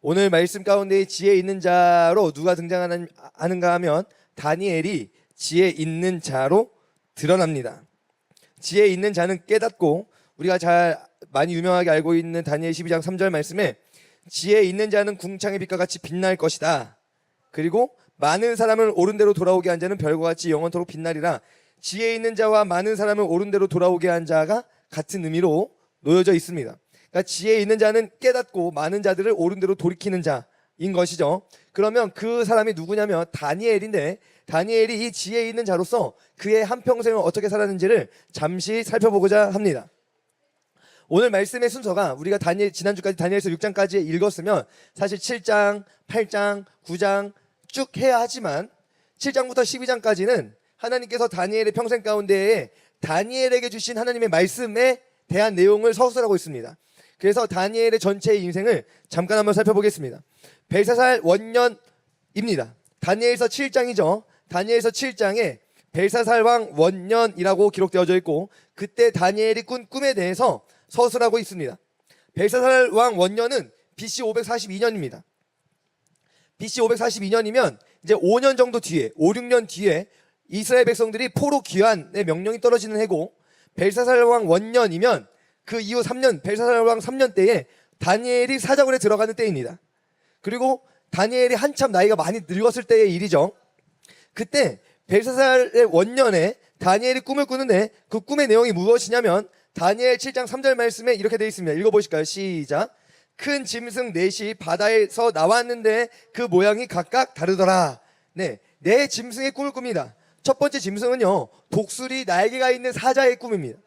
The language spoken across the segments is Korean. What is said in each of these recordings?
오늘 말씀 가운데 지혜 있는 자로 누가 등장하는가 하면 다니엘이 지혜 있는 자로 드러납니다. 지혜 있는 자는 깨닫고, 우리가 잘 많이 유명하게 알고 있는 다니엘 12장 3절 말씀에 지혜 있는 자는 궁창의 빛과 같이 빛날 것이다. 그리고 많은 사람을 옳은 대로 돌아오게 한 자는 별과 같이 영원토록 빛나리라. 지혜 있는 자와 많은 사람을 옳은 대로 돌아오게 한 자가 같은 의미로 놓여져 있습니다. 그러니까 지혜 있는 자는 깨닫고 많은 자들을 옳은 대로 돌이키는 자인 것이죠. 그러면 그 사람이 누구냐면 다니엘인데, 다니엘이 이 지혜 있는 자로서 그의 한평생을 어떻게 살았는지를 잠시 살펴보고자 합니다. 오늘 말씀의 순서가 우리가 지난주까지 다니엘서 6장까지 읽었으면 사실 7장, 8장, 9장 쭉 해야 하지만 7장부터 12장까지는 하나님께서 다니엘의 평생 가운데에 다니엘에게 주신 하나님의 말씀에 대한 내용을 서술하고 있습니다. 그래서 다니엘의 전체의 인생을 잠깐 한번 살펴보겠습니다. 벨사살 원년입니다. 다니엘서 7장이죠. 다니엘서 7장에 벨사살 왕 원년이라고 기록되어져 있고, 그때 다니엘이 꾼 꿈에 대해서 서술하고 있습니다. 벨사살 왕 원년은 BC 542년입니다. BC 542년이면 이제 5년 정도 뒤에, 5, 6년 뒤에 이스라엘 백성들이 포로 귀환의 명령이 떨어지는 해고, 벨사살 왕 원년이면 그 이후 3년, 벨사살 왕 3년 때에 다니엘이 사자굴에 들어가는 때입니다. 그리고 다니엘이 한참 나이가 많이 늙었을 때의 일이죠. 그때 벨사살의 원년에 다니엘이 꿈을 꾸는데 그 꿈의 내용이 무엇이냐면 다니엘 7장 3절 말씀에 이렇게 되어 있습니다. 읽어보실까요? 시작. 큰 짐승 넷이 바다에서 나왔는데 그 모양이 각각 다르더라. 네 짐승의 꿈을 꿉니다. 첫 번째 짐승은요, 독수리 날개가 있는 사자의 꿈입니다.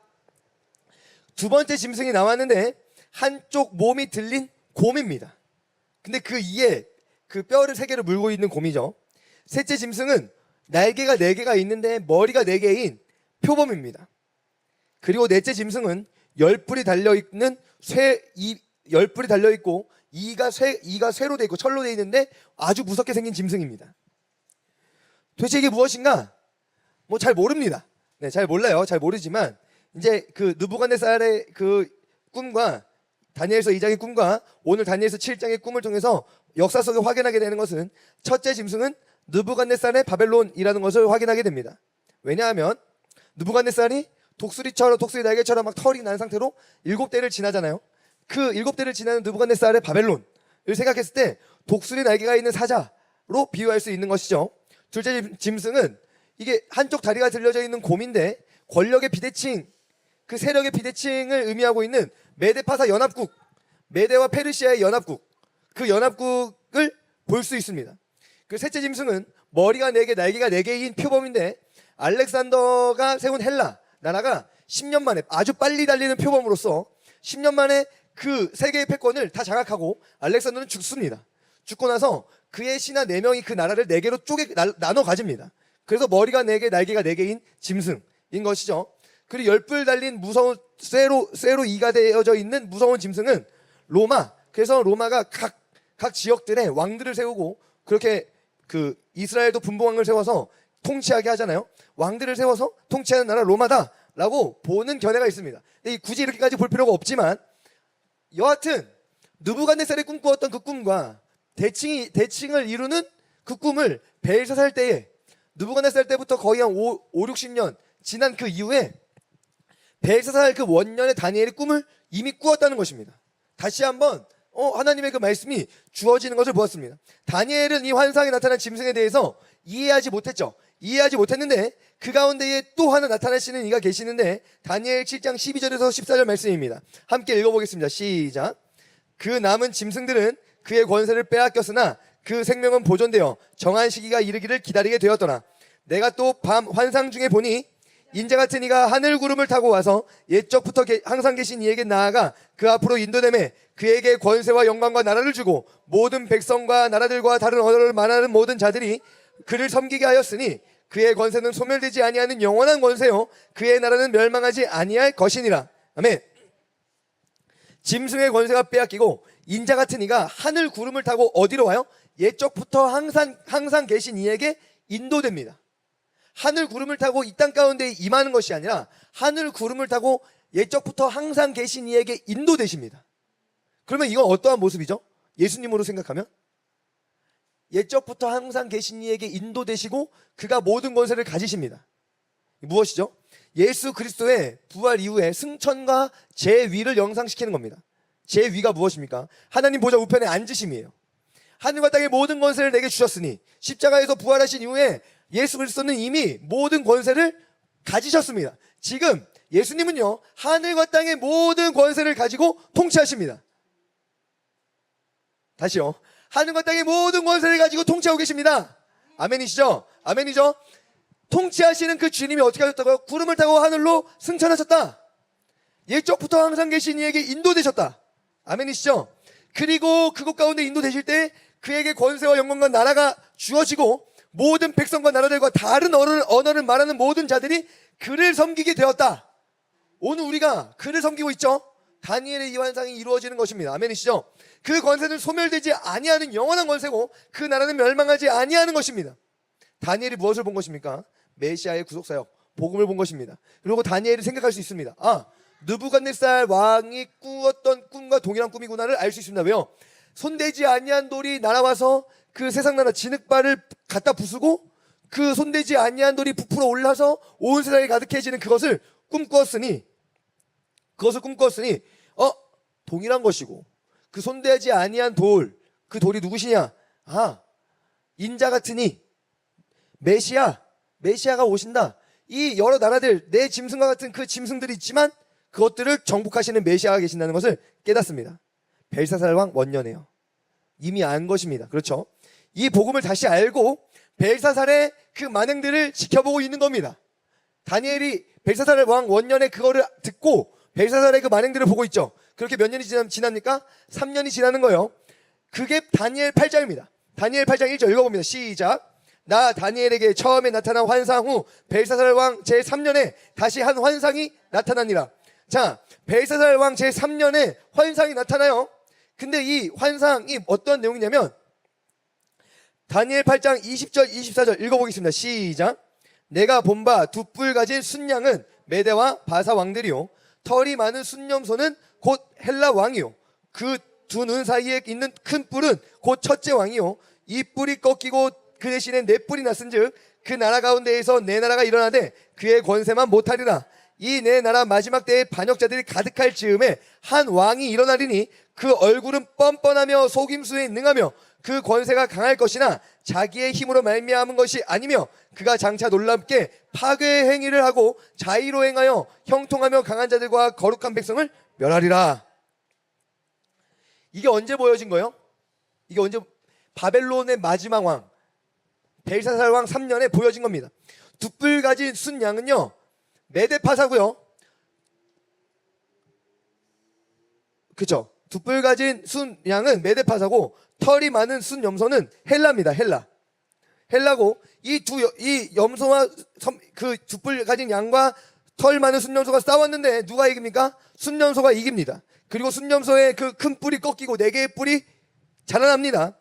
두 번째 짐승이 나왔는데 한쪽 몸이 들린 곰입니다. 근데 그 이에 그 뼈를 3개를 물고 있는 곰이죠. 셋째 짐승은 날개가 4개가 있는데 머리가 4개인 표범입니다. 그리고 넷째 짐승은 10뿔이 달려있는 열뿔이 달려있고 이가 쇠로 되어 있고 철로 되어 있는데 아주 무섭게 생긴 짐승입니다. 도대체 이게 무엇인가? 뭐 잘 모릅니다. 네, 잘 몰라요. 잘 모르지만 이제 그 느부갓네살의 그 꿈과 다니엘서 2장의 꿈과 오늘 다니엘서 7장의 꿈을 통해서 역사 속에 확인하게 되는 것은, 첫째 짐승은 느부갓네살의 바벨론이라는 것을 확인하게 됩니다. 왜냐하면 느부갓네살이 독수리 날개처럼 막 털이 난 상태로 7대를 지나잖아요. 그 7대를 지나는 느부갓네살의 바벨론을 생각했을 때 독수리 날개가 있는 사자로 비유할 수 있는 것이죠. 둘째 짐승은 이게 한쪽 다리가 들려져 있는 곰인데 권력의 비대칭, 그 세력의 비대칭을 의미하고 있는 메데파사 연합국, 메데와 페르시아의 연합국, 그 연합국을 볼 수 있습니다. 그 셋째 짐승은 머리가 4개, 날개가 4개인 표범인데 알렉산더가 세운 헬라 나라가 10년 만에, 아주 빨리 달리는 표범으로서 10년 만에 그 세계의 패권을 다 장악하고 알렉산더는 죽습니다. 죽고 나서 그의 신하 4명이 그 나라를 4개로 나눠 가집니다. 그래서 머리가 4개, 날개가 4개인 짐승인 것이죠. 그리고 10뿔 달린 무서운 쇠로 이가 되어져 있는 무서운 짐승은 로마. 그래서 로마가 각 지역들에 왕들을 세우고, 그렇게 그 이스라엘도 분봉왕을 세워서 통치하게 하잖아요. 왕들을 세워서 통치하는 나라 로마다라고 보는 견해가 있습니다. 굳이 이렇게까지 볼 필요가 없지만, 여하튼 느부갓네살이 꿈꾸었던 그 꿈과 대칭을 이루는 그 꿈을 벨사살 때에, 느부갓네살 때부터 거의 한 60년 지난 그 이후에 벨사살 그 원년의 다니엘의 꿈을 이미 꾸었다는 것입니다. 다시 한번 하나님의 그 말씀이 주어지는 것을 보았습니다. 다니엘은 이 환상에 나타난 짐승에 대해서 이해하지 못했죠. 이해하지 못했는데 그 가운데에 또 하나 나타나시는 이가 계시는데, 다니엘 7장 12절에서 14절 말씀입니다. 함께 읽어보겠습니다. 시작. 그 남은 짐승들은 그의 권세를 빼앗겼으나 그 생명은 보존되어 정한 시기가 이르기를 기다리게 되었더라. 내가 또 밤 환상 중에 보니 인자 같은 이가 하늘 구름을 타고 와서 옛적부터 항상 계신 이에게 나아가 그 앞으로 인도되매 그에게 권세와 영광과 나라를 주고 모든 백성과 나라들과 다른 언어를 말하는 모든 자들이 그를 섬기게 하였으니 그의 권세는 소멸되지 아니하는 영원한 권세요 그의 나라는 멸망하지 아니할 것이니라. 아멘. 짐승의 권세가 빼앗기고 인자 같은 이가 하늘 구름을 타고 어디로 와요? 옛적부터 항상 계신 이에게 인도됩니다. 하늘 구름을 타고 이 땅 가운데 임하는 것이 아니라 하늘 구름을 타고 옛적부터 항상 계신 이에게 인도되십니다. 그러면 이건 어떠한 모습이죠? 예수님으로 생각하면 옛적부터 항상 계신 이에게 인도되시고 그가 모든 권세를 가지십니다. 무엇이죠? 예수 그리스도의 부활 이후에 승천과 제위를 영상시키는 겁니다. 제위가 무엇입니까? 하나님 보좌 우편에 앉으심이에요. 하늘과 땅의 모든 권세를 내게 주셨으니 십자가에서 부활하신 이후에 예수 그리스도는 이미 모든 권세를 가지셨습니다. 지금 예수님은요, 하늘과 땅의 모든 권세를 가지고 통치하십니다. 다시요. 하늘과 땅의 모든 권세를 가지고 통치하고 계십니다. 아멘이시죠? 아멘이죠? 통치하시는 그 주님이 어떻게 하셨다고요? 구름을 타고 하늘로 승천하셨다. 옛적부터 항상 계신 이에게 인도되셨다. 아멘이시죠? 그리고 그곳 가운데 인도되실 때 그에게 권세와 영광과 나라가 주어지고 모든 백성과 나라들과 다른 언어를 말하는 모든 자들이 그를 섬기게 되었다. 오늘 우리가 그를 섬기고 있죠. 다니엘의 이 환상이 이루어지는 것입니다. 아멘이시죠? 그 권세는 소멸되지 아니하는 영원한 권세고 그 나라는 멸망하지 아니하는 것입니다. 다니엘이 무엇을 본 것입니까? 메시아의 구속사역, 복음을 본 것입니다. 그리고 다니엘이 생각할 수 있습니다. 느부갓네살 왕이 꾸었던 꿈과 동일한 꿈이구나를 알 수 있습니다. 왜요? 손대지 아니한 돌이 날아와서 그 세상 나라 진흙발을 갖다 부수고 그 손대지 아니한 돌이 부풀어 올라서 온 세상에 가득해지는 그것을 꿈꾸었으니 동일한 것이고 그 손대지 아니한 돌, 그 돌이 누구시냐? 인자 같으니 메시아가 오신다. 이 여러 나라들, 내 짐승과 같은 그 짐승들이 있지만 그것들을 정복하시는 메시아가 계신다는 것을 깨닫습니다. 벨사살 왕 원년에요. 이미 안 것입니다. 그렇죠? 이 복음을 다시 알고 벨사살의 그 만행들을 지켜보고 있는 겁니다. 다니엘이 벨사살 왕 원년에 그거를 듣고 벨사살의 그 만행들을 보고 있죠. 그렇게 몇 년이 지납니까? 3년이 지나는 거예요. 그게 다니엘 8장입니다. 다니엘 8장 1절 읽어봅니다. 시작. 나 다니엘에게 처음에 나타난 환상 후 벨사살 왕 제3년에 다시 한 환상이 나타나니라. 자, 벨사살 왕 제3년에 환상이 나타나요. 근데 이 환상이 어떤 내용이냐면 다니엘 8장 20절 24절 읽어보겠습니다. 시작. 내가 본 바 두 뿔 가진 순양은 메대와 바사 왕들이요 털이 많은 순념소는 곧 헬라 왕이요 그 두 눈 사이에 있는 큰 뿔은 곧 첫째 왕이요 이 뿔이 꺾이고 그 대신에 네 뿔이 났은즉 그 나라 가운데에서 네 나라가 일어나되 그의 권세만 못하리라. 이 네 나라 마지막 때에 반역자들이 가득할 즈음에 한 왕이 일어나리니 그 얼굴은 뻔뻔하며 속임수에 능하며 그 권세가 강할 것이나 자기의 힘으로 말미암은 것이 아니며 그가 장차 놀랍게 파괴 행위를 하고 자의로 행하여 형통하며 강한 자들과 거룩한 백성을 멸하리라. 이게 언제 보여진 거예요? 이게 언제? 바벨론의 마지막 왕 벨사살 왕 3년에 보여진 겁니다. 두 뿔 가진 순 양은요 메데파사고요. 그쵸? 두 뿔 가진 순 양은 메데파사고 털이 많은 순 염소는 헬라입니다. 헬라고 이 염소와 그 두 뿔 가진 양과 털 많은 순 염소가 싸웠는데 누가 이깁니까? 순 염소가 이깁니다. 그리고 순 염소의 그 큰 뿔이 꺾이고 네 개의 뿔이 자라납니다.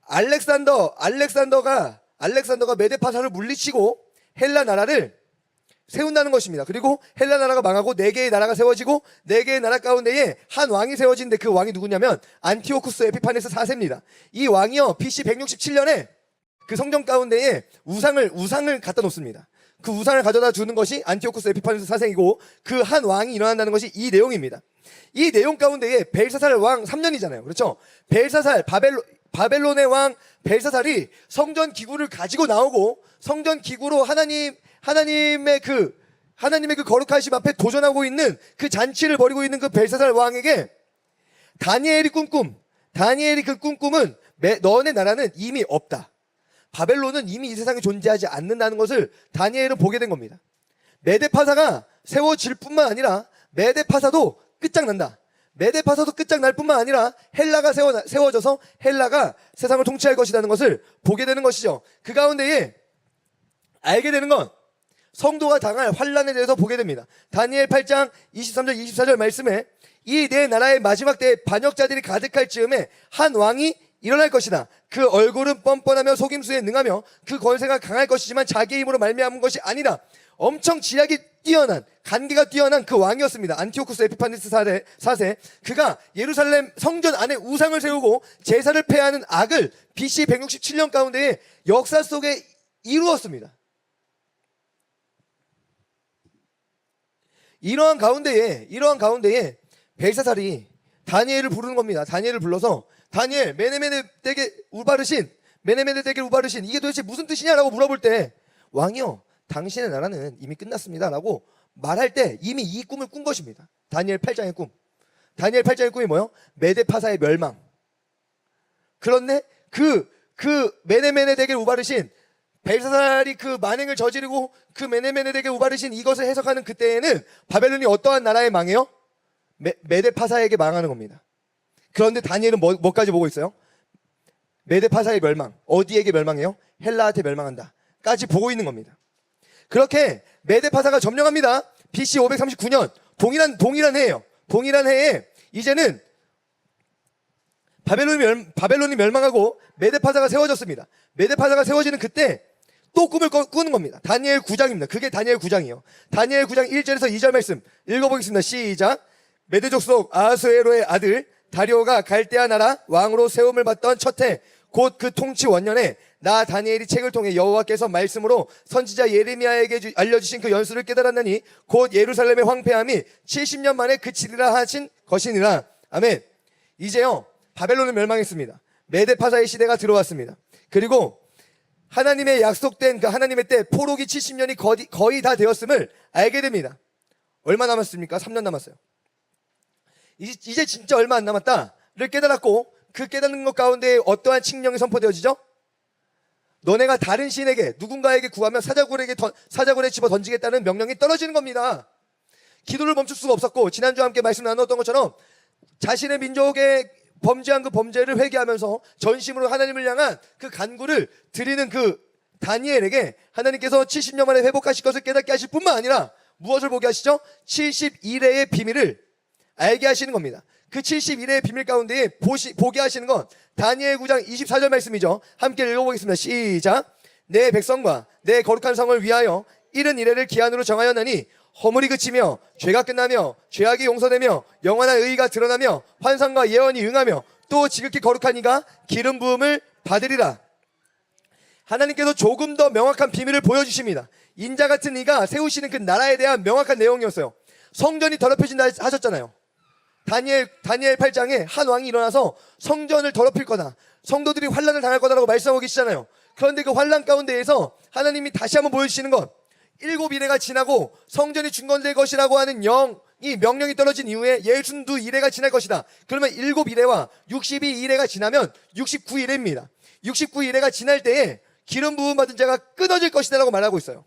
알렉산더가 메데파사를 물리치고 헬라 나라를 세운다는 것입니다. 그리고 헬라 나라가 망하고 네 개의 나라가 세워지고 네 개의 나라 가운데에 한 왕이 세워지는데 그 왕이 누구냐면 안티오쿠스 에피파네스 4세입니다. 이 왕이요 BC 167년에 그 성전 가운데에 우상을 갖다 놓습니다. 그 우상을 가져다 주는 것이 안티오쿠스 에피파네스 4세이고 그 한 왕이 일어난다는 것이 이 내용입니다. 이 내용 가운데에 벨사살 왕 3년이잖아요. 그렇죠? 바벨론의 왕 벨사살이 성전 기구를 가지고 나오고 성전 기구로 하나님의 그 거룩하심 앞에 도전하고 있는 그 잔치를 벌이고 있는 그 벨사살 왕에게 다니엘이 그 꿈꿈은 너네 나라는 이미 없다. 바벨론은 이미 이 세상에 존재하지 않는다는 것을 다니엘은 보게 된 겁니다. 메데파사가 세워질 뿐만 아니라 메데파사도 끝장난다. 메데파사도 끝장날 뿐만 아니라 헬라가 세워져서 헬라가 세상을 통치할 것이라는 것을 보게 되는 것이죠. 그 가운데에 알게 되는 건 성도가 당할 환란에 대해서 보게 됩니다. 다니엘 8장 23절 24절 말씀에 이 네 나라의 마지막 때에 반역자들이 가득할 즈음에 한 왕이 일어날 것이다. 그 얼굴은 뻔뻔하며 속임수에 능하며 그 권세가 강할 것이지만 자기의 힘으로 말미암은 것이 아니라 엄청 지략이 뛰어난, 간계가 뛰어난 그 왕이었습니다. 안티오쿠스 에피파네스 4세. 그가 예루살렘 성전 안에 우상을 세우고 제사를 폐하는 악을 BC 167년 가운데에 역사 속에 이루었습니다. 이러한 가운데에 벨사살이 다니엘을 부르는 겁니다. 다니엘을 불러서 다니엘, 메네메네덱에 우바르신, 이게 도대체 무슨 뜻이냐라고 물어볼 때, 왕이요, 당신의 나라는 이미 끝났습니다라고 말할 때 이미 이 꿈을 꾼 것입니다. 다니엘 8장의 꿈. 다니엘 8장의 꿈이 뭐예요? 메데파사의 멸망. 그런데 그 메네메네덱에 우바르신, 벨사살이 그 만행을 저지르고 그 메네메네덱에 우바르신 이것을 해석하는 그때에는 바벨론이 어떠한 나라에 망해요? 메데파사에게 망하는 겁니다. 그런데 다니엘은 뭐까지 보고 있어요? 메데파사의 멸망. 어디에게 멸망해요? 헬라한테 멸망한다 까지 보고 있는 겁니다. 그렇게 메데파사가 점령합니다. BC 539년 동일한 해예요. 동일한 해에 이제는 바벨론이 멸망하고 메데파사가 세워졌습니다. 메데파사가 세워지는 그때 또 꿈을 꾸는 겁니다. 다니엘 9장입니다. 그게 다니엘 9장이에요. 다니엘 9장 1절에서 2절 말씀 읽어보겠습니다. 시작. 메대 족속 아하수에로의 아들 다리오가 갈대아 나라 왕으로 세움을 받던 첫 해 곧 그 통치 원년에 나 다니엘이 책을 통해 여호와께서 말씀으로 선지자 예레미야에게 알려주신 그 연수를 깨달았나니 곧 예루살렘의 황폐함이 70년 만에 그치리라 하신 것이니라. 아멘. 이제요 바벨론은 멸망했습니다. 메데파사의 시대가 들어왔습니다. 그리고 하나님의 약속된 그 하나님의 때 포로기 70년이 거의 다 되었음을 알게 됩니다. 얼마 남았습니까? 3년 남았어요. 이제 진짜 얼마 안 남았다를 깨달았고, 그 깨닫는 것 가운데 어떠한 칙령이 선포되어지죠? 너네가 다른 신에게 누군가에게 구하면 사자굴에 집어 던지겠다는 명령이 떨어지는 겁니다. 기도를 멈출 수가 없었고, 지난주와 함께 말씀 나눴던 것처럼 자신의 민족의 범죄한 그 범죄를 회개하면서 전심으로 하나님을 향한 그 간구를 드리는 그 다니엘에게 하나님께서 70년 만에 회복하실 것을 깨닫게 하실 뿐만 아니라 무엇을 보게 하시죠? 71회의 비밀을 알게 하시는 겁니다. 그 71회의 비밀 가운데 보게 하시는 건 다니엘 9장 24절 말씀이죠. 함께 읽어보겠습니다. 시작. 내 백성과 내 거룩한 성을 위하여 71회를 기한으로 정하였나니 허물이 그치며 죄가 끝나며 죄악이 용서되며 영원한 의의가 드러나며 환상과 예언이 응하며 또 지극히 거룩한 이가 기름 부음을 받으리라. 하나님께서 조금 더 명확한 비밀을 보여주십니다. 인자 같은 이가 세우시는 그 나라에 대한 명확한 내용이었어요. 성전이 더럽혀진다 하셨잖아요. 다니엘 8장에 한 왕이 일어나서 성전을 더럽힐 거다, 성도들이 환난을 당할 거다라고 말씀하고 계시잖아요. 그런데 그 환난 가운데에서 하나님이 다시 한번 보여주시는 건 7이래가 지나고 성전이 중건될 것이라고 하는 명령이 떨어진 이후에 62이래가 지날 것이다. 그러면 7이래와 62이래가 지나면 69이래입니다. 69이래가 지날 때에 기름 부음 받은 자가 끊어질 것이다 라고 말하고 있어요.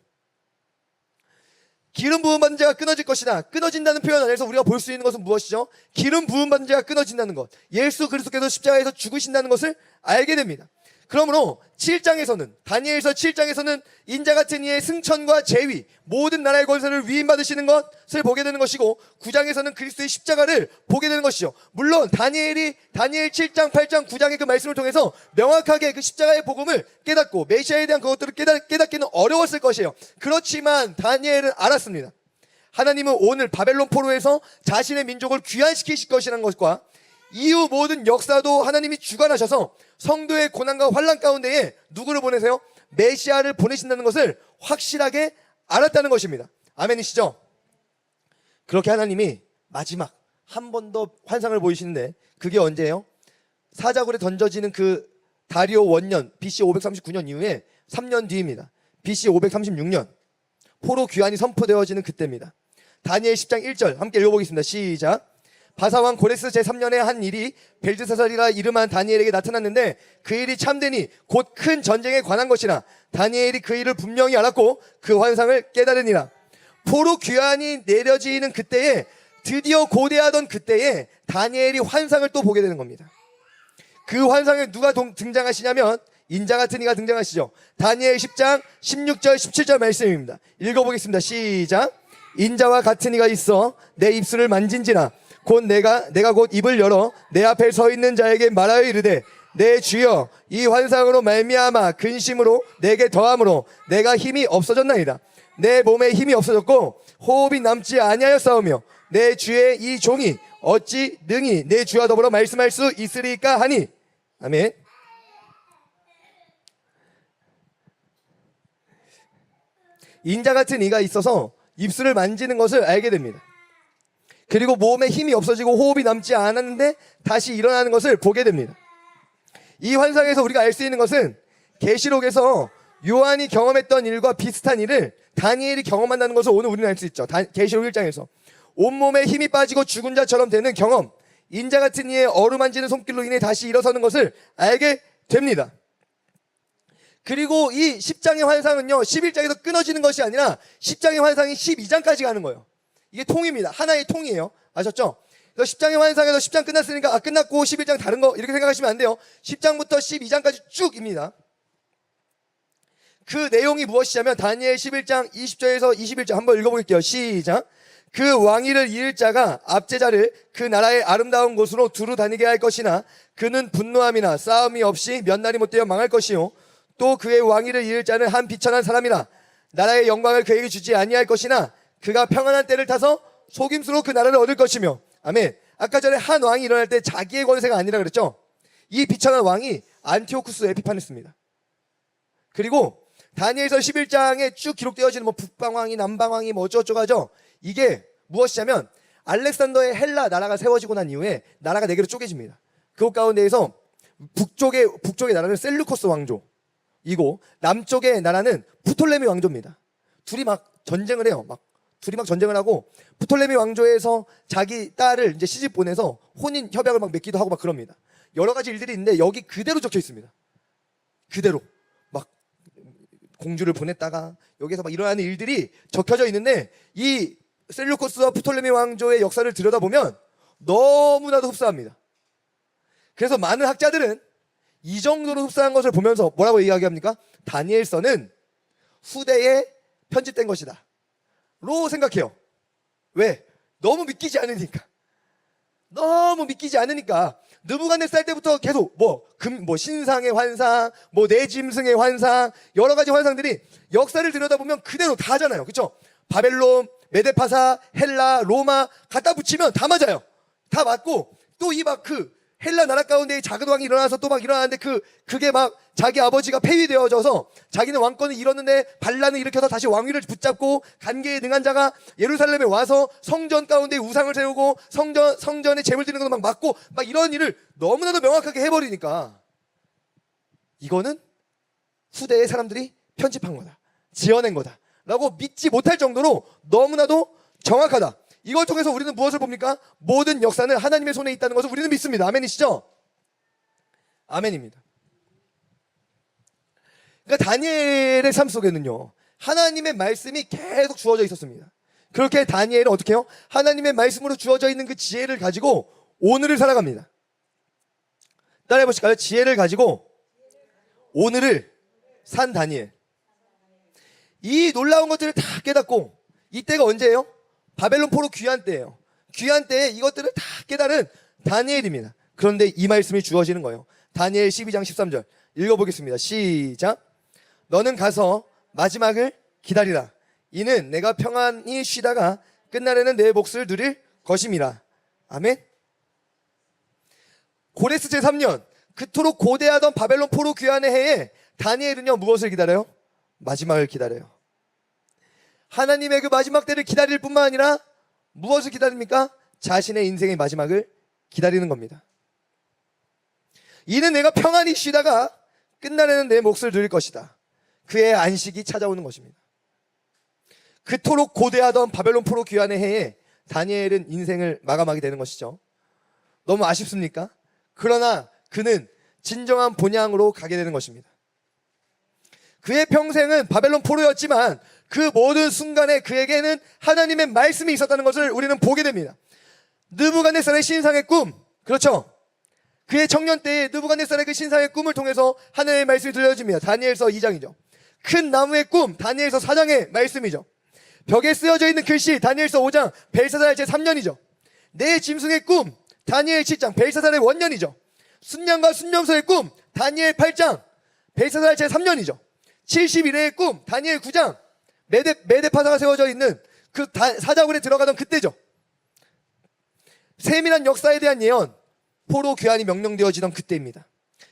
기름 부음 받은 자가 끊어질 것이다. 끊어진다는 표현 안에서 우리가 볼 수 있는 것은 무엇이죠? 기름 부음 받은 자가 끊어진다는 것, 예수 그리스도께서 십자가에서 죽으신다는 것을 알게 됩니다. 그러므로 7장에서는, 다니엘서 7장에서는 인자 같은 이의 승천과 재위, 모든 나라의 권세를 위임받으시는 것을 보게 되는 것이고, 9장에서는 그리스도의 십자가를 보게 되는 것이죠. 물론 다니엘 7장, 8장, 9장의 그 말씀을 통해서 명확하게 그 십자가의 복음을 깨닫고 메시아에 대한 그것들을 깨닫기는 어려웠을 것이에요. 그렇지만 다니엘은 알았습니다. 하나님은 오늘 바벨론 포로에서 자신의 민족을 귀환시키실 것이라는 것과 이후 모든 역사도 하나님이 주관하셔서 성도의 고난과 환난 가운데에 누구를 보내세요? 메시아를 보내신다는 것을 확실하게 알았다는 것입니다. 아멘이시죠? 그렇게 하나님이 마지막 한 번 더 환상을 보이시는데, 그게 언제예요? 사자굴에 던져지는 그 다리오 원년 BC 539년 이후에 3년 뒤입니다. BC 536년 포로 귀환이 선포되어지는 그때입니다. 다니엘 10장 1절 함께 읽어보겠습니다. 시작. 바사왕 고레스 제3년에 한 일이 벨드사살이라 이름한 다니엘에게 나타났는데 그 일이 참되니 곧 큰 전쟁에 관한 것이라. 다니엘이 그 일을 분명히 알았고 그 환상을 깨달으니라. 포로 귀환이 내려지는 그때에, 드디어 고대하던 그때에 다니엘이 환상을 또 보게 되는 겁니다. 그 환상에 누가 등장하시냐면 인자 같은 이가 등장하시죠. 다니엘 10장 16절 17절 말씀입니다. 읽어보겠습니다. 시작. 인자와 같은 이가 있어 내 입술을 만진지라. 곧 내가 곧 입을 열어 내 앞에 서 있는 자에게 말하여 이르되, 내 주여 이 환상으로 말미암아 근심으로 내게 더함으로 내가 힘이 없어졌나이다. 내 몸에 힘이 없어졌고 호흡이 남지 아니하였사오며 내 주의 이 종이 어찌 능히 내 주와 더불어 말씀할 수 있으리까 하니. 아멘. 인자 같은 이가 있어서 입술을 만지는 것을 알게 됩니다. 그리고 몸에 힘이 없어지고 호흡이 남지 않았는데 다시 일어나는 것을 보게 됩니다. 이 환상에서 우리가 알 수 있는 것은 계시록에서 요한이 경험했던 일과 비슷한 일을 다니엘이 경험한다는 것을 오늘 우리는 알 수 있죠. 계시록 1장에서 온몸에 힘이 빠지고 죽은 자처럼 되는 경험, 인자 같은 이의 어루만지는 손길로 인해 다시 일어서는 것을 알게 됩니다. 그리고 이 10장의 환상은요 11장에서 끊어지는 것이 아니라 10장의 환상이 12장까지 가는 거예요. 이게 통입니다. 하나의 통이에요. 아셨죠? 그래서 10장의 환상에서 10장 끝났으니까 끝났고 11장 다른 거 이렇게 생각하시면 안 돼요. 10장부터 12장까지 쭉입니다. 그 내용이 무엇이냐면 다니엘 11장 20절에서 21절 한번 읽어볼게요. 시작. 그 왕위를 이을 자가 압제자를 그 나라의 아름다운 곳으로 두루 다니게 할 것이나 그는 분노함이나 싸움이 없이 몇 날이 못되어 망할 것이요 또 그의 왕위를 이을 자는 한 비천한 사람이라 나라의 영광을 그에게 주지 아니할 것이나 그가 평안한 때를 타서 속임수로 그 나라를 얻을 것이며. 아멘. 아까 전에 한 왕이 일어날 때 자기의 권세가 아니라 그랬죠. 이 비천한 왕이 안티오쿠스 에피파네스입니다. 그리고 다니엘서 11장에 쭉 기록되어지는 뭐 북방왕이 남방왕이 뭐 어쩌고저쩌고 하죠. 이게 무엇이냐면 알렉산더의 헬라 나라가 세워지고 난 이후에 나라가 네 개로 쪼개집니다. 그것 가운데에서 북쪽의 나라는 셀루코스 왕조이고 남쪽의 나라는 프톨레미 왕조입니다. 둘이 막 전쟁을 해요. 둘이 막 전쟁을 하고 프톨레미 왕조에서 자기 딸을 이제 시집 보내서 혼인 협약을 막 맺기도 하고 막 그럽니다. 여러 가지 일들이 있는데 여기 그대로 적혀 있습니다. 그대로 막 공주를 보냈다가 여기서 막 일어나는 일들이 적혀져 있는데 이 셀루코스와 프톨레미 왕조의 역사를 들여다보면 너무나도 흡사합니다. 그래서 많은 학자들은 이 정도로 흡사한 것을 보면서 뭐라고 이야기합니까? 다니엘서는 후대에 편집된 것이다 로 생각해요. 왜? 너무 믿기지 않으니까. 느부갓네살 때부터 계속 신상의 환상, 내 짐승의 환상, 여러 가지 환상들이 역사를 들여다보면 그대로 다잖아요. 그렇죠? 바벨론, 메데파사, 헬라, 로마 갖다 붙이면 다 맞아요. 다 맞고 또 이 헬라 나라 가운데 작은 왕이 일어나서 또 막 일어나는데 그게 막 자기 아버지가 폐위되어져서 자기는 왕권을 잃었는데 반란을 일으켜서 다시 왕위를 붙잡고 간계에 능한 자가 예루살렘에 와서 성전 가운데 우상을 세우고 성전에 재물 드리는 것도 막 막고 막 이런 일을 너무나도 명확하게 해버리니까 이거는 후대의 사람들이 편집한 거다, 지어낸 거다 라고 믿지 못할 정도로 너무나도 정확하다. 이걸 통해서 우리는 무엇을 봅니까? 모든 역사는 하나님의 손에 있다는 것을 우리는 믿습니다. 아멘이시죠? 아멘입니다. 그러니까 다니엘의 삶 속에는요 하나님의 말씀이 계속 주어져 있었습니다. 그렇게 다니엘은 어떻게 해요? 하나님의 말씀으로 주어져 있는 그 지혜를 가지고 오늘을 살아갑니다. 따라해 보실까요? 지혜를 가지고 오늘을 산 다니엘. 이 놀라운 것들을 다 깨닫고, 이때가 언제예요? 바벨론 포로 귀환 때예요. 귀환 때에 이것들을 다 깨달은 다니엘입니다. 그런데 이 말씀이 주어지는 거예요. 다니엘 12장 13절 읽어보겠습니다. 시작. 너는 가서 마지막을 기다리라. 이는 내가 평안히 쉬다가 끝날에는 내 몫을 누릴 것임이라. 아멘. 고레스 제3년 그토록 고대하던 바벨론 포로 귀환의 해에 다니엘은요 무엇을 기다려요? 마지막을 기다려요. 하나님의 그 마지막 때를 기다릴 뿐만 아니라 무엇을 기다립니까? 자신의 인생의 마지막을 기다리는 겁니다. 이는 내가 평안히 쉬다가 끝날에는 내 몫을 누릴 것이다. 그의 안식이 찾아오는 것입니다. 그토록 고대하던 바벨론 포로 귀환의 해에 다니엘은 인생을 마감하게 되는 것이죠. 너무 아쉽습니까? 그러나 그는 진정한 본향으로 가게 되는 것입니다. 그의 평생은 바벨론 포로였지만 그 모든 순간에 그에게는 하나님의 말씀이 있었다는 것을 우리는 보게 됩니다. 느부갓네살의 신상의 꿈, 그렇죠? 그의 청년 때에 느부갓네살의 그 신상의 꿈을 통해서 하나님의 말씀이 들려집니다. 다니엘서 2장이죠. 큰 나무의 꿈, 다니엘서 4장의 말씀이죠. 벽에 쓰여져 있는 글씨, 다니엘서 5장, 벨사살 제3년이죠. 내 짐승의 꿈, 다니엘 7장, 벨사살의 원년이죠. 순양과 순념소의 꿈, 다니엘 8장, 벨사살 제3년이죠. 70일의 꿈, 다니엘 9장, 메데파사가 세워져 있는 그 사자굴에 들어가던 그때죠. 세밀한 역사에 대한 예언, 포로 귀환이 명령되어지던 그때입니다.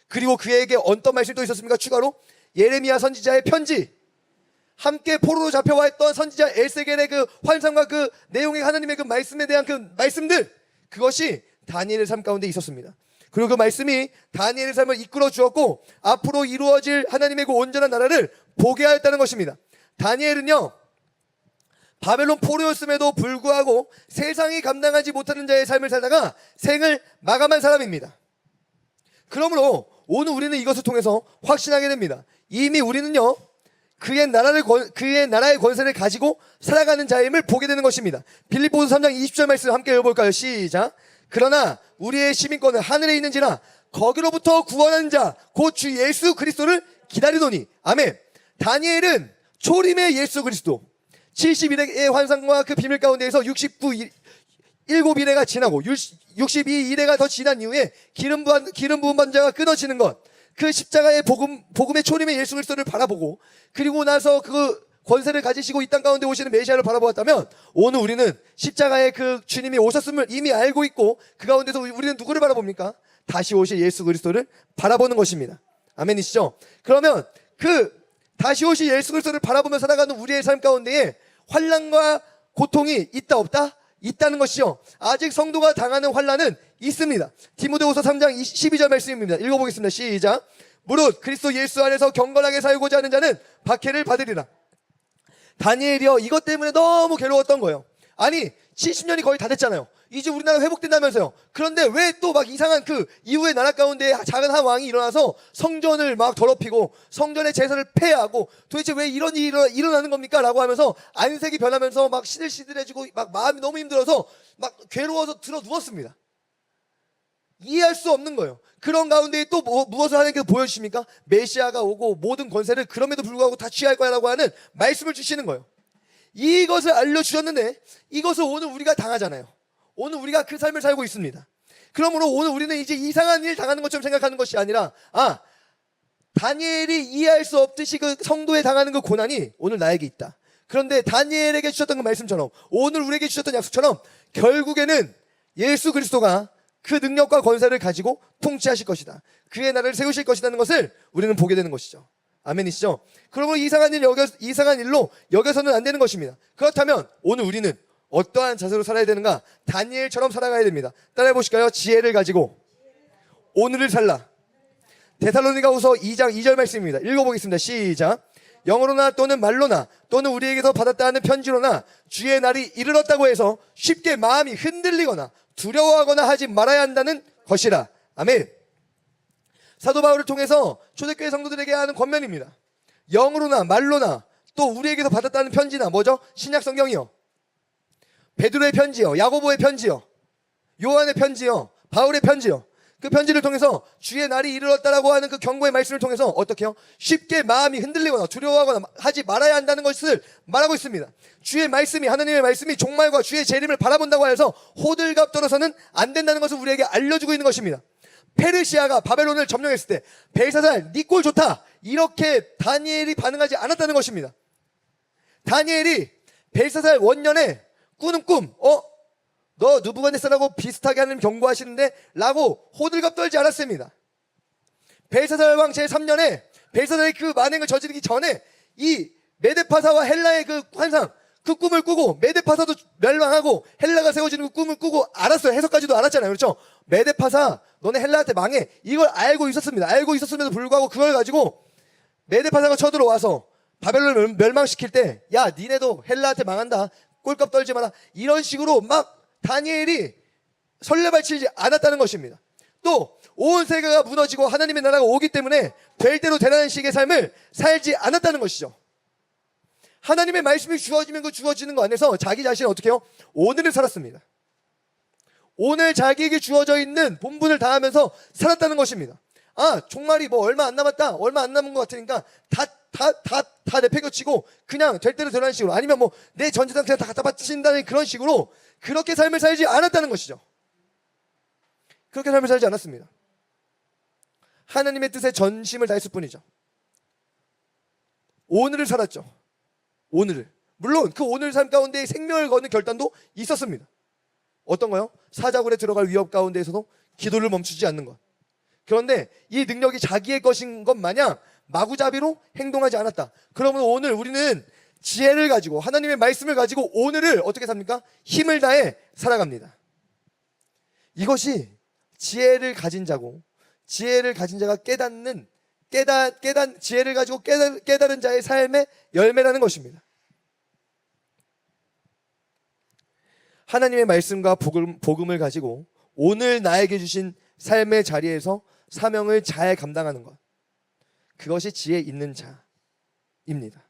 그리고 그에게 어떤 말씀이 또 있었습니까? 추가로 예레미야 선지자의 편지, 함께 포로로 잡혀와 있던 선지자 엘세겔의 그 환상과 그 내용의 하나님의 그 말씀에 대한 그 말씀들, 그것이 다니엘의 삶 가운데 있었습니다. 그리고 그 말씀이 다니엘의 삶을 이끌어 주었고 앞으로 이루어질 하나님의 그 온전한 나라를 보게 하였다는 것입니다. 다니엘은요, 바벨론 포로였음에도 불구하고 세상이 감당하지 못하는 자의 삶을 살다가 생을 마감한 사람입니다. 그러므로 오늘 우리는 이것을 통해서 확신하게 됩니다. 이미 우리는요, 그의 나라의 권세를 가지고 살아가는 자임을 보게 되는 것입니다. 빌립보서 3장 20절 말씀 함께 읽어볼까요? 시작. 그러나 우리의 시민권은 하늘에 있는지라 거기로부터 구원하는 자 곧 주 예수 그리스도를 기다리노니. 아멘. 다니엘은 초림의 예수 그리스도 71회의 환상과 그 비밀 가운데에서 7일회가 지나고 62일회가 더 지난 이후에 기름 부은 받은 자가 끊어지는 것, 그 십자가의 복음의 초림의 예수 그리스도를 바라보고 그리고 나서 그 권세를 가지시고 이 땅 가운데 오시는 메시아를 바라보았다면 오늘 우리는 십자가의 그 주님이 오셨음을 이미 알고 있고 그 가운데서 우리는 누구를 바라봅니까? 다시 오실 예수 그리스도를 바라보는 것입니다. 아멘이시죠? 그러면 그 다시 오실 예수 그리스도를 바라보며 살아가는 우리의 삶 가운데에 환난과 고통이 있다 없다? 있다는 것이요. 아직 성도가 당하는 환난은 있습니다. 디모데후서 3장 12절 말씀입니다. 읽어보겠습니다. 시작. 무릇 그리스도 예수 안에서 경건하게 살고자 하는 자는 박해를 받으리라. 다니엘이요, 이것 때문에 너무 괴로웠던 거예요. 아니 70년이 거의 다 됐잖아요. 이제 우리나라 회복된다면서요. 그런데 왜 또 막 이상한 그 이후의 나라 가운데 작은 한 왕이 일어나서 성전을 막 더럽히고 성전의 제사를 폐하고 도대체 왜 이런 일이 일어나는 겁니까? 라고 하면서 안색이 변하면서 막 시들시들해지고 막 마음이 너무 힘들어서 막 괴로워서 들어 누웠습니다. 이해할 수 없는 거예요. 그런 가운데 또 무엇을 하나님께서 보여주십니까? 메시아가 오고 모든 권세를 그럼에도 불구하고 다 취할 거야 라고 하는 말씀을 주시는 거예요. 이것을 알려주셨는데 이것을 오늘 우리가 당하잖아요. 오늘 우리가 그 삶을 살고 있습니다. 그러므로 오늘 우리는 이제 이상한 일 당하는 것처럼 생각하는 것이 아니라 다니엘이 이해할 수 없듯이 그 성도에 당하는 그 고난이 오늘 나에게 있다. 그런데 다니엘에게 주셨던 그 말씀처럼 오늘 우리에게 주셨던 약속처럼 결국에는 예수 그리스도가 그 능력과 권세를 가지고 통치하실 것이다. 그의 나라를 세우실 것이라는 것을 우리는 보게 되는 것이죠. 아멘이시죠? 그러므로 이상한 일로 여겨서는 안 되는 것입니다. 그렇다면 오늘 우리는 어떠한 자세로 살아야 되는가? 다니엘처럼 살아가야 됩니다. 따라해 보실까요? 지혜를 가지고 오늘을 살라. 데살로니가후서 2장 2절 말씀입니다. 읽어보겠습니다. 시작. 영어로나 또는 말로나 또는 우리에게서 받았다 하는 편지로나 주의 날이 이르렀다고 해서 쉽게 마음이 흔들리거나 두려워하거나 하지 말아야 한다는 것이라. 아멘. 사도 바울을 통해서 초대교회 성도들에게 하는 권면입니다. 영으로나 말로나 또 우리에게서 받았다는 편지나 뭐죠? 신약 성경이요, 베드로의 편지요, 야고보의 편지요, 요한의 편지요, 바울의 편지요. 그 편지를 통해서 주의 날이 이르렀다라고 하는 그 경고의 말씀을 통해서 어떻게 해요? 쉽게 마음이 흔들리거나 두려워하거나 하지 말아야 한다는 것을 말하고 있습니다. 주의 말씀이, 하나님의 말씀이 종말과 주의 재림을 바라본다고 해서 호들갑 떨어서는 안 된다는 것을 우리에게 알려주고 있는 것입니다. 페르시아가 바벨론을 점령했을 때 벨사살 네 꼴 좋다 이렇게 다니엘이 반응하지 않았다는 것입니다. 다니엘이 벨사살 원년에 꾸는 꿈, 너 느부갓네살하고 비슷하게 하는 경고하시는데 라고 호들갑 떨지 않았습니다. 벨사살 왕 제3년에 벨사살이 그 만행을 저지르기 전에 이 메데파사와 헬라의 그 환상, 그 꿈을 꾸고 메데파사도 멸망하고 헬라가 세워지는 그 꿈을 꾸고 알았어요. 해석까지도 알았잖아요. 그렇죠? 메데파사 너네 헬라한테 망해, 이걸 알고 있었습니다. 알고 있었음에도 불구하고 그걸 가지고 메데파사가 쳐들어와서 바벨론을 멸망시킬 때 야 니네도 헬라한테 망한다, 꼴값 떨지 마라, 이런 식으로 막 다니엘이 설레발치지 않았다는 것입니다. 또 온 세계가 무너지고 하나님의 나라가 오기 때문에 될 대로 되라는 식의 삶을 살지 않았다는 것이죠. 하나님의 말씀이 주어지면 그 주어지는 거 안에서 자기 자신을 어떻게 해요? 오늘을 살았습니다. 오늘 자기에게 주어져 있는 본분을 다하면서 살았다는 것입니다. 종말이 뭐 얼마 안 남았다, 얼마 안 남은 것 같으니까 다 내팽겨치고 그냥 될 대로 되라는 식으로, 아니면 뭐 내 전재산 그냥 다 갖다 바친다는 그런 식으로 그렇게 삶을 살지 않았다는 것이죠. 그렇게 삶을 살지 않았습니다. 하나님의 뜻에 전심을 다했을 뿐이죠. 오늘을 살았죠. 오늘을. 물론 그 오늘 삶 가운데 생명을 거는 결단도 있었습니다. 어떤 거요? 사자굴에 들어갈 위협 가운데에서도 기도를 멈추지 않는 것. 그런데 이 능력이 자기의 것인 것 마냥 마구잡이로 행동하지 않았다. 그러면 오늘 우리는 지혜를 가지고 하나님의 말씀을 가지고 오늘을 어떻게 삽니까? 힘을 다해 살아갑니다. 이것이 지혜를 가진 자고 지혜를 가진 자가 지혜를 가지고 깨달은 자의 삶의 열매라는 것입니다. 하나님의 말씀과 복음을 가지고 오늘 나에게 주신 삶의 자리에서 사명을 잘 감당하는 것, 그것이 지혜 있는 자입니다.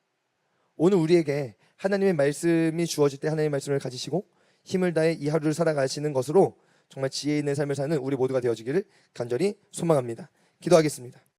오늘 우리에게 하나님의 말씀이 주어질 때 하나님의 말씀을 가지시고 힘을 다해 이 하루를 살아가시는 것으로 정말 지혜 있는 삶을 사는 우리 모두가 되어지기를 간절히 소망합니다. 기도하겠습니다.